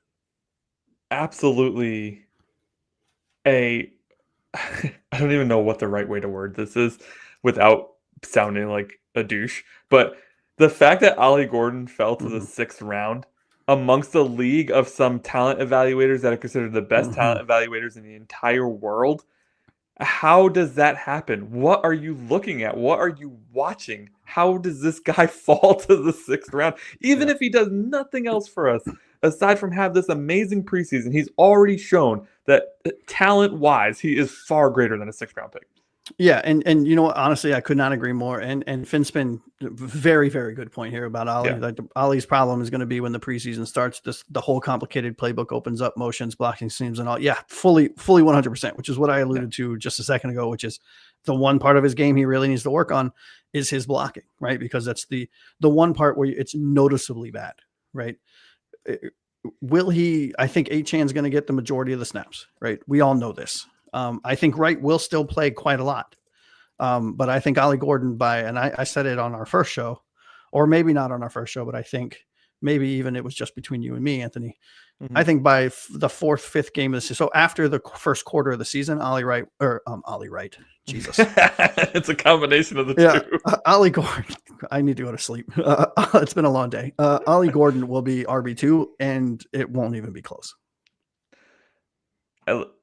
absolutely I don't even know what the right way to word this is without sounding like a douche, but the fact that Ollie Gordon fell to the 6th round amongst a league of some talent evaluators that are considered the best talent evaluators in the entire world, how does that happen? What are you looking at? What are you watching? How does this guy fall to the 6th round? Even if he does nothing else for us, aside from have this amazing preseason, he's already shown that talent-wise, he is far greater than a 6th round pick. Yeah, and you know what? Honestly, I could not agree more. And Finspin, very, very good point here about Ollie. Yeah. Like Ollie's problem is going to be when the preseason starts. The whole complicated playbook opens up, motions, blocking schemes, and all. Yeah, fully 100%. Which is what I alluded to just a second ago. Which is the one part of his game he really needs to work on is his blocking, right? Because that's the one part where it's noticeably bad, right? Will he? I think Achan's going to get the majority of the snaps, right? We all know this. I think Wright will still play quite a lot. But I think Ollie Gordon and I said it on our first show, or maybe not on our first show, but I think maybe even it was just between you and me, Anthony. Mm-hmm. I think by the fourth, fifth game of the season, so after the first quarter of the season, Ollie Wright, Jesus. It's a combination of the two. Ollie Gordon, I need to go to sleep. It's been a long day. Ollie Gordon will be RB2 and it won't even be close.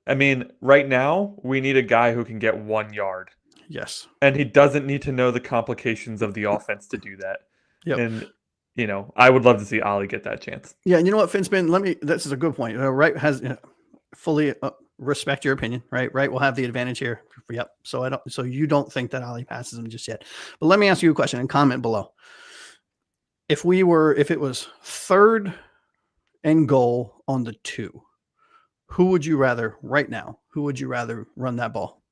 I mean, right now, we need a guy who can get 1 yard. Yes. And he doesn't need to know the complications of the offense to do that. Yep. And, I would love to see Ollie get that chance. Yeah, and you know what, Finspin, this is a good point. Wright has fully respect your opinion, right? Wright will have the advantage here. Yep. So you don't think that Ollie passes him just yet. But let me ask you a question and comment below. If it was 3rd and goal on the 2, who would you rather right now? Who would you rather run that ball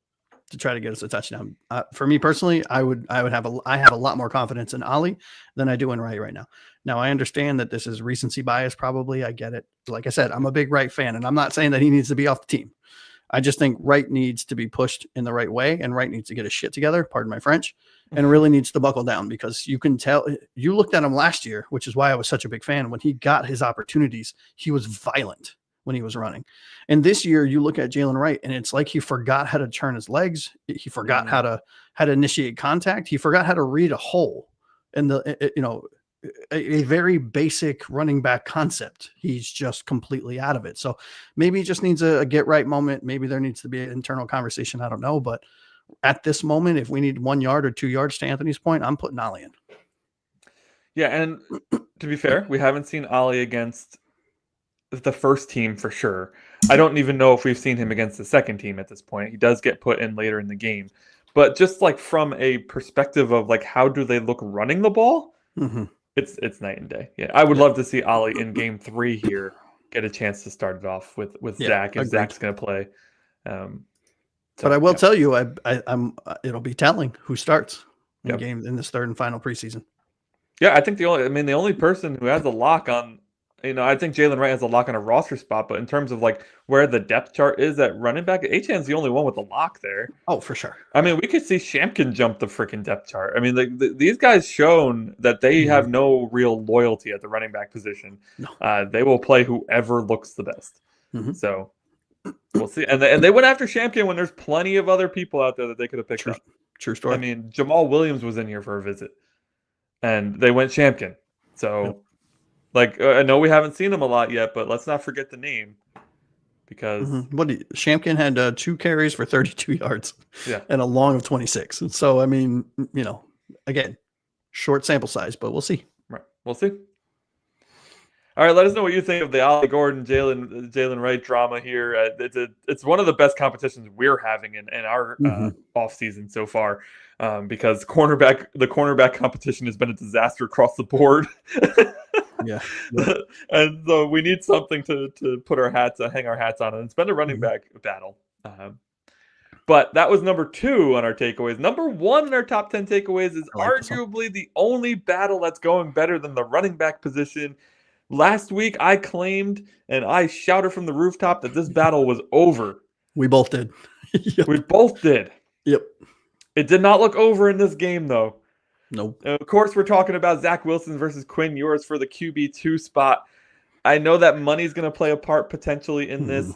to try to get us a touchdown? For me personally, I have a lot more confidence in Ollie than I do in Wright right now. Now I understand that this is recency bias. Probably I get it. Like I said, I'm a big Wright fan, and I'm not saying that he needs to be off the team. I just think Wright needs to be pushed in the right way, and Wright needs to get his shit together. Pardon my French, and really needs to buckle down because you can tell. You looked at him last year, which is why I was such a big fan. When he got his opportunities, he was violent when he was running. And this year you look at Jalen Wright and it's like he forgot how to turn his legs. He forgot how to initiate contact. He forgot how to read a hole and a very basic running back concept. He's just completely out of it. So maybe he just needs a get right moment. Maybe there needs to be an internal conversation. I don't know. But at this moment, if we need 1 yard or 2 yards to Anthony's point, I'm putting Ollie in. Yeah. And to be fair, we haven't seen Ollie against the first team for sure. I don't even know if we've seen him against the second team at this point. He does get put in later in the game, but just like from a perspective of like how do they look running the ball, it's night and day. Yeah, I would love to see Ollie in game 3 here get a chance to start it off with Zach if Zach's going to play. But I will tell you, I'm it'll be telling who starts in game in this 3rd and final preseason. Yeah, I think the only person who has a lock on. I think Jalen Wright has a lock on a roster spot, but in terms of like where the depth chart is at running back, Achan's the only one with a lock there. Oh, for sure. I mean, we could see Shampkin jump the freaking depth chart. I mean, these guys shown that they have no real loyalty at the running back position. No. They will play whoever looks the best. So we'll see. And they went after Shampkin when there's plenty of other people out there that they could have picked up. True story. I mean, Jamal Williams was in here for a visit, and they went Shampkin. So. Yep. Like, I know we haven't seen him a lot yet, but let's not forget the name because Shampkin had 2 carries for 32 yards and a long of 26. And so, I mean, again, short sample size, but we'll see. Right. We'll see. All right. Let us know what you think of the Ollie Gordon, Jalen Wright drama here. It's one of the best competitions we're having in our off season so far because the cornerback competition has been a disaster across the board. Yeah. And so we need something to put hang our hats on. And it's been a running back battle. But that was number 2 on our takeaways. Number 1 in our top 10 takeaways is arguably the only battle that's going better than the running back position. Last week, I claimed and I shouted from the rooftop that this battle was over. We both did. Yep. We both did. Yep. It did not look over in this game, though. Nope. Of course, we're talking about Zach Wilson versus Quinn Ewers for the QB2 spot. I know that money's going to play a part potentially in this.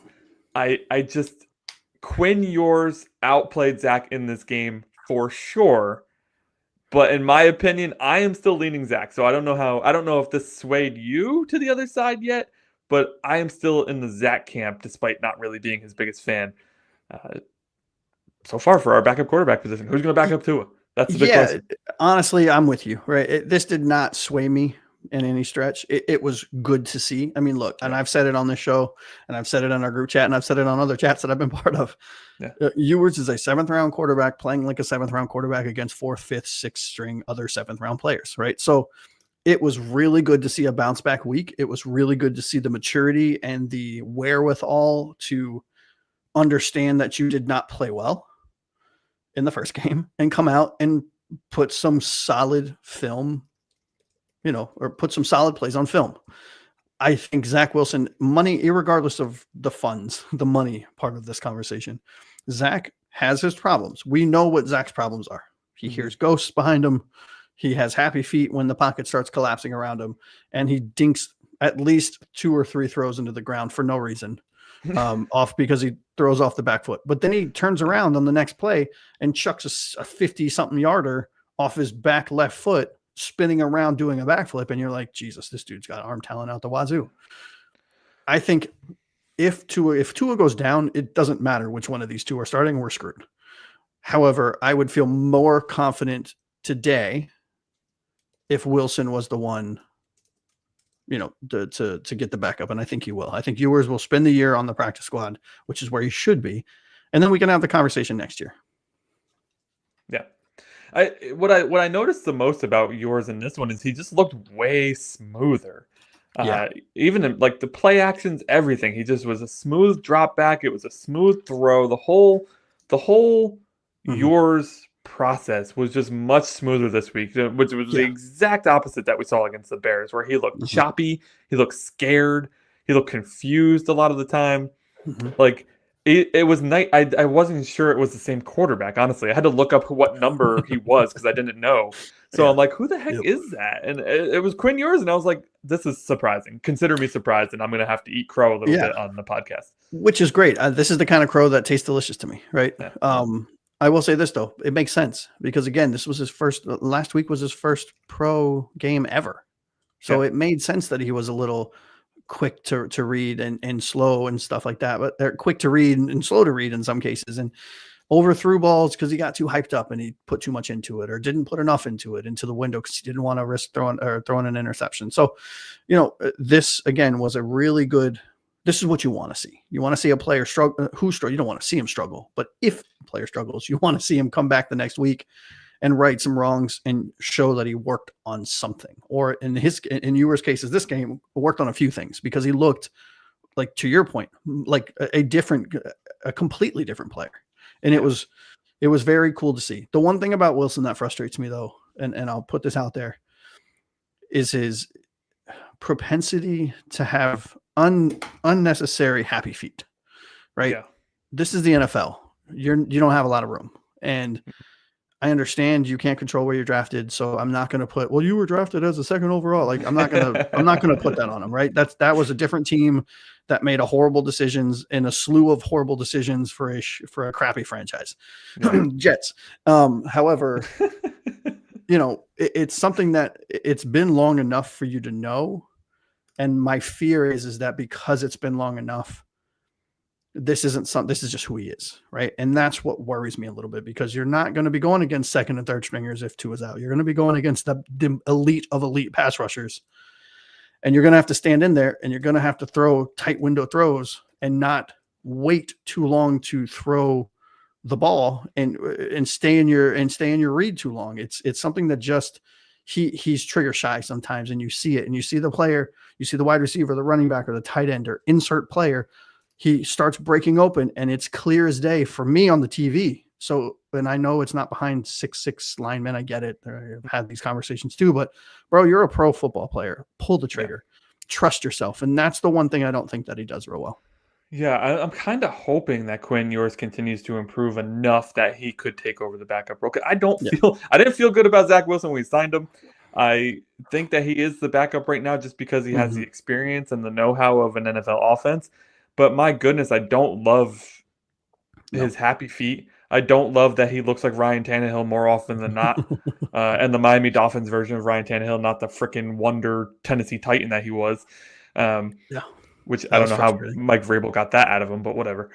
Quinn Ewers outplayed Zach in this game for sure. But in my opinion, I am still leaning Zach. So I don't know if this swayed you to the other side yet, but I am still in the Zach camp despite not really being his biggest fan. So far for our backup quarterback position, who's going to back up Tua? That's the big question. Honestly, I'm with you. Right, this did not sway me, in any stretch. It was good to see. I mean, look, and Yeah. I've said it on this show, and I've said it on our group chat, and I've said it on other chats that I've been part of. Yeah. Ewers is a 7th-round quarterback playing like a 7th-round quarterback against 4th, 5th, 6th string other 7th-round players, right? So it was really good to see a bounce back week. It was really good to see the maturity and the wherewithal to understand that you did not play well in the first game and come out and put some solid film, or put some solid plays on film. I think Zach Wilson, money, irregardless of the funds, the money part of this conversation, Zach has his problems. We know what Zach's problems are. He hears ghosts behind him. He has happy feet when the pocket starts collapsing around him, and he dinks at least 2 or 3 throws into the ground for no reason, off because he throws off the back foot. But then he turns around on the next play and chucks a 50-something yarder off his back left foot, spinning around doing a backflip, and you're like, Jesus, this dude's got arm talent out the wazoo. I think if Tua goes down, it doesn't matter which one of these two are starting, we're screwed. However, I would feel more confident today if Wilson was the one, to get the backup, and I think he will. I think Ewers will spend the year on the practice squad, which is where he should be, and then we can have the conversation next year. Yeah. What I noticed the most about Ewers in this one is he just looked way smoother. Even in, like, the play actions, everything. He just was a smooth drop back. It was a smooth throw. The whole Ewers process was just much smoother this week, which was the exact opposite that we saw against the Bears, where he looked choppy, he looked scared, he looked confused a lot of the time. Like, it was night. I wasn't sure it was the same quarterback, honestly. I had to look up what number he was because I didn't know. So I'm like, who the heck is that? And it was Quinn Ewers, and I was like, this is surprising. Consider me surprised, and I'm going to have to eat crow a little bit on the podcast. Which is great. This is the kind of crow that tastes delicious to me, right? Yeah. I will say this, though. It makes sense because, again, this was last week was his first pro game ever. So it made sense that he was a little quick to read and slow and stuff like that, but they're quick to read and slow to read in some cases, and overthrew balls because he got too hyped up and he put too much into it or didn't put enough into the window because he didn't want to risk throwing an interception. So, this again was a really good. This is what you want to see. You want to see a player struggle. You don't want to see him struggle, but if a player struggles, you want to see him come back the next week and right some wrongs and show that he worked on something. Or in Ewers' cases, this game worked on a few things because he looked like, to your point, like a completely different player. And it was very cool to see. The one thing about Wilson that frustrates me, though, and I'll put this out there, is his propensity to have unnecessary happy feet, right? Yeah. This is the NFL. You don't have a lot of room. And I understand you can't control where you're drafted, so I'm not going to put, well, you were drafted as a 2nd overall. Like, I'm not going to put that on him, right? That was a different team that made a horrible decisions and a slew of horrible decisions for a crappy franchise, Jets. However, it's something that it's been long enough for you to know. And my fear is that because it's been long enough, this is just who he is, right? And that's what worries me a little bit, because you're not going to be going against 2nd and 3rd stringers if Tua is out. You're going to be going against the elite of elite pass rushers, and you're going to have to stand in there, and you're going to have to throw tight window throws and not wait too long to throw the ball and stay in your read too long. It's something that just he's trigger shy sometimes, and you see it, and you see the player, you see the wide receiver, the running back, or the tight end, or insert player. He starts breaking open, and it's clear as day for me on the TV. So, and I know it's not behind 6'6" linemen. I get it. I've had these conversations too, but bro, you're a pro football player. Pull the trigger, trust yourself. And that's the one thing I don't think that he does real well. Yeah, I'm kind of hoping that Quinn Ewers continues to improve enough that he could take over the backup role. I didn't feel good about Zach Wilson when we signed him. I think that he is the backup right now just because he has the experience and the know-how of an NFL offense. But my goodness, I don't love his happy feet. I don't love that he looks like Ryan Tannehill more often than not. And the Miami Dolphins version of Ryan Tannehill, not the freaking wonder Tennessee Titan that he was. Which I don't know how Mike Vrabel got that out of him, but whatever.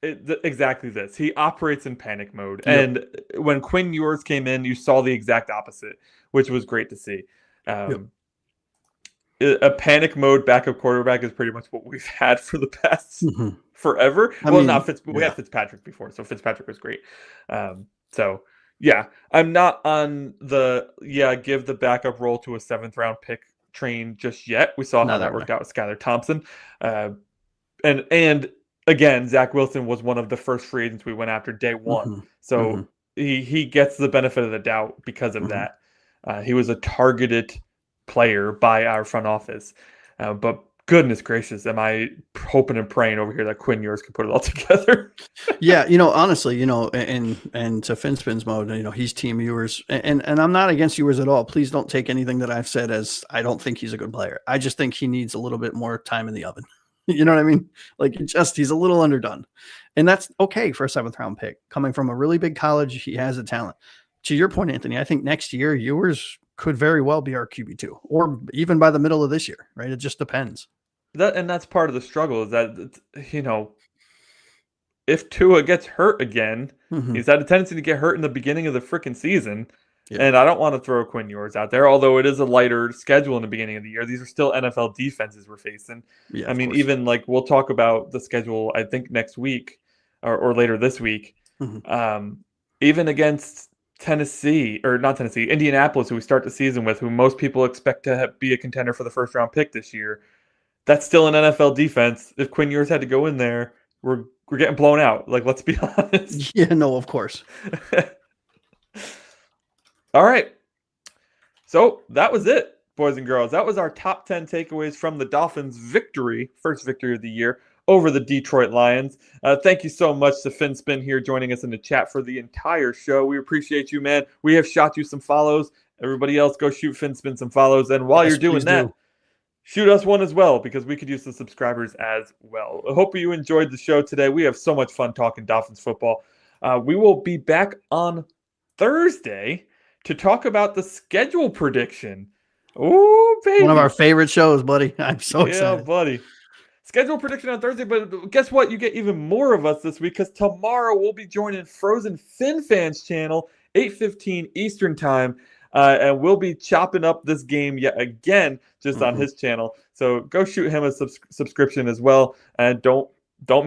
exactly this. He operates in panic mode. Yep. And when Quinn Ewers came in, you saw the exact opposite, which was great to see. Yep. A panic mode backup quarterback is pretty much what we've had for the past forever. I Well, mean, we had Fitzpatrick before, so Fitzpatrick was great. So yeah, I'm not on the give the backup role to a 7th round pick train just yet. We saw how that worked out with Skylar Thompson, and again, Zach Wilson was one of the first free agents we went after day one, so he gets the benefit of the doubt because of that. He was a targeted player by our front office, but goodness gracious, am I hoping and praying over here that Quinn Ewers can put it all together. Yeah, honestly, and to Finspin's mode, he's team Ewers, and I'm not against Ewers at all. Please don't take anything that I've said as I don't think he's a good player. I just think he needs a little bit more time in the oven. You know what I mean? Like, he's a little underdone, and that's okay for a 7th round pick coming from a really big college. He has the talent. To your point, Anthony, I think next year Ewers could very well be our QB2, or even by the middle of this year, right? It just depends. That's part of the struggle, is that, if Tua gets hurt again, he's had a tendency to get hurt in the beginning of the freaking season. Yeah. And I don't want to throw Quinn Ewers out there, although it is a lighter schedule in the beginning of the year. These are still NFL defenses we're facing. Yeah, I mean, even like we'll talk about the schedule, I think next week or later this week, even against Indianapolis, who we start the season with, who most people expect to be a contender for the 1st round pick this year. That's still an NFL defense. If Quinn Ewers had to go in there, we're getting blown out. Like, let's be honest. Yeah, no, of course. All right. So that was it, boys and girls. That was our top 10 takeaways from the Dolphins' first victory of the year over the Detroit Lions. Thank you so much to Finspin here joining us in the chat for the entire show. We appreciate you, man. We have shot you some follows. Everybody else, go shoot Finspin some follows. And while you're doing that, shoot us one as well, because we could use the subscribers as well. I hope you enjoyed the show today. We have so much fun talking Dolphins football. We will be back on Thursday to talk about the schedule prediction. Oh, baby. One of our favorite shows, buddy. I'm so excited. Yeah, buddy. Schedule prediction on Thursday, but guess what? You get even more of us this week, because tomorrow we'll be joining Frozen Fin Fans channel, 8:15 Eastern time, and we'll be chopping up this game yet again just on his channel. So go shoot him a subscription as well, and don't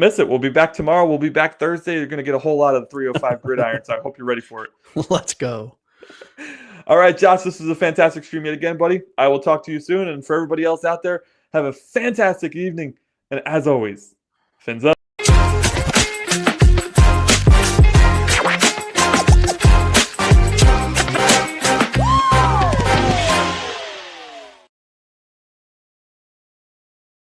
miss it. We'll be back tomorrow. We'll be back Thursday. You're going to get a whole lot of 305 Gridiron, so I hope you're ready for it. Let's go. All right, Josh, this was a fantastic stream yet again, buddy. I will talk to you soon. And for everybody else out there, have a fantastic evening. And as always, fins up.